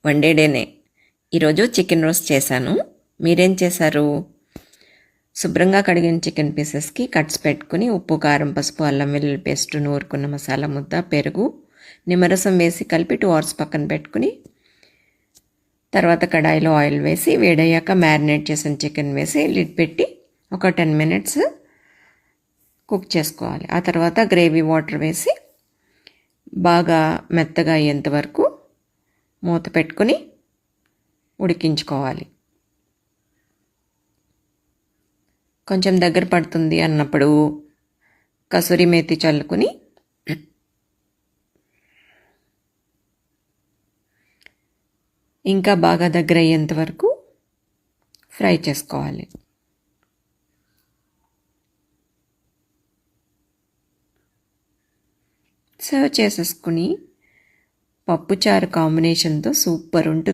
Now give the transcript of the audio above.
One డేనే. ఈరోజు chicken roast చేశాను. మీరేం చేశారు? శుభ్రంగా కడిగిన చికెన్ పీసెస్కి కట్స్ పెట్టుకుని ఉప్పు, కారం, పసుపు, అల్లం వెల్లుల్లి పేస్ట్, నూరుకున్న మసాలా ముద్ద, పెరుగు, నిమ్మరసం వేసి కలిపి 2 hours పక్కన పెట్టుకుని తర్వాత కడాయిలో ఆయిల్ వేసి వేడయ్యాక మ్యారినేట్ చేసిన చికెన్ వేసి లిడ్ పెట్టి ఒక 10 minutes కుక్ చేసుకోవాలి. ఆ తర్వాత గ్రేవీ వాటర్ వేసి బాగా మెత్తగా అయ్యేంత వరకు మూత పెట్టుకుని ఉడికించుకోవాలి. కొంచెం దగ్గర పడుతుంది అన్నప్పుడు కసూరి మేతి చల్లుకుని ఇంకా బాగా దగ్గర అయ్యేంత వరకు ఫ్రై చేసుకోవాలి. సర్వ్ చేసేసుకుని పప్పుచారు కాంబినేషన్తో సూపర్ ఉంటుంది.